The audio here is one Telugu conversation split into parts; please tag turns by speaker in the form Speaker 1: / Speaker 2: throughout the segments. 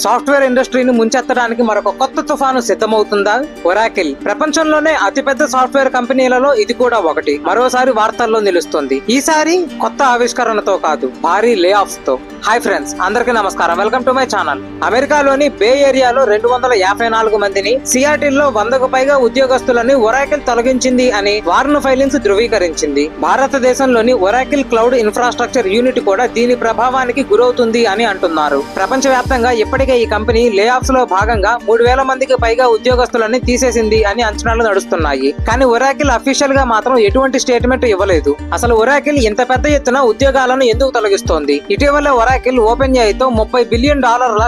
Speaker 1: సాఫ్ట్వేర్ ఇండస్ట్రీని ముంచెత్తడానికి మరొక కొత్త తుఫాను సిద్ధమవుతుందా? ఒరాకిల్ ప్రపంచంలోనే అతిపెద్ద సాఫ్ట్వేర్ కంపెనీలలో ఇది కూడా ఒకటి. మరోసారి వార్తల్లో నిలుస్తుంది. ఈసారి కొత్త ఆవిష్కరణతో కాదు, భారీ లే ఆఫ్స్ తో. హాయ్ ఫ్రెండ్స్, అందరికీ నమస్కారం. Welcome to my channel. అమెరికాలోని బే ఏరియాలో 254 మందిని, సియాటిల్ లో 100కు పైగా ఉద్యోగస్తులని ఒరాకిల్ తొలగించింది అని వార్న్ ఫైలింగ్స్ ధృవీకరించింది. భారతదేశంలోని ఒరాకిల్ క్లౌడ్ ఇన్ఫ్రాస్ట్రక్చర్ యూనిట్ కూడా దీని ప్రభావానికి గురవుతుంది అని అంటున్నారు. ప్రపంచవ్యాప్తంగా ఇప్పటికే ఈ కంపెనీ లే ఆఫ్స్ లో భాగంగా 3000 మందికి పైగా ఉద్యోగస్తులని తీసేసింది అని అంచనాలు నడుస్తున్నాయి. కానీ ఒరాకిల్ అఫీషియల్ గా మాత్రం ఎటువంటి స్టేట్మెంట్ ఇవ్వలేదు. అసలు ఒరాకిల్ ఇంత పెద్ద ఎత్తున ఉద్యోగాలను ఎందుకు తొలగిస్తోంది? ఇటీవల ఒరాకిల్ ఓపెన్ ఏఐ తో $30 బిలియన్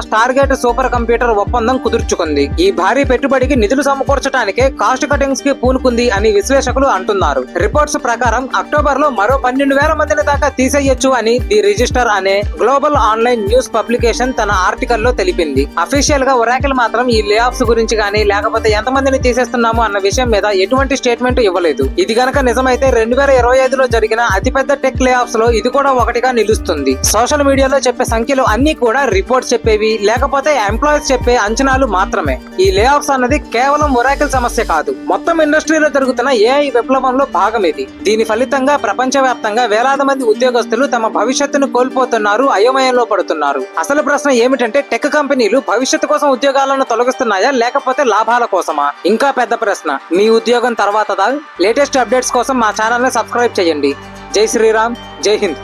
Speaker 1: స్టార్గేట్ సూపర్ కంప్యూటర్ ఒప్పందం కుదుర్చుకుంది. ఈ భారీ పెట్టుబడికి నిధులు సమకూర్చడానికే కాస్ట్ కటింగ్స్ కి పూనుకుంది అని విశ్లేషకులు అంటున్నారు. రిపోర్ట్స్ ప్రకారం అక్టోబర్ లో మరో 12,000 మందిని దాకా తీసేయొచ్చు అని ది రిజిస్టర్ అనే గ్లోబల్ ఆన్లైన్ న్యూస్ పబ్లికేషన్ తన ఆర్టికల్ లో తెలిపింది. అఫీషియల్ గా ఒరాకిల్ మాత్రం ఈ లే ఆఫ్స్ గురించి గానీ, లేకపోతే ఎంతమందిని తీసేస్తున్నాము అన్న విషయం మీద ఎటువంటి స్టేట్మెంట్ ఇవ్వలేదు. ఇది గనక నిజమైతే 2025లో జరిగిన అతిపెద్ద టెక్ లే ఆఫ్స్ లో ఇది కూడా ఒకటిగా నిలుస్తుంది. సోషల్ మీడియాలో చెప్పే సంఖ్యలు అన్ని కూడా రిపోర్ట్స్ చెప్పేవి, లేకపోతే ఎంప్లాయీస్ చెప్పే అంచనాలు మాత్రమే. ఈ లే ఆఫ్స్ అన్నది కేవలం ఒరాకిల్ సమస్య కాదు, మొత్తం ఇండస్ట్రీలో జరుగుతున్న ఏఐ విప్లవంలో భాగం ఇది. దీని ఫలితంగా ప్రపంచవ్యాప్తంగా వేలాది మంది ఉద్యోగస్తులు తమ భవిష్యత్తును కోల్పోతున్నారు, అయోమయంలో పడుతున్నారు. అసలు ప్రశ్న ఏమిటంటే, టెక్ కంపెనీలు భవిష్యత్తు కోసం ఉద్యోగాలను తొలగిస్తున్నాయా, లేకపోతే లాభాల కోసమా? ఇంకా పెద్ద ప్రశ్న, మీ ఉద్యోగం తర్వాతదా? లేటెస్ట్ అప్డేట్స్ కోసం మా ఛానల్ ని సబ్స్క్రైబ్ చేయండి. జై శ్రీరామ్, జై హింద్.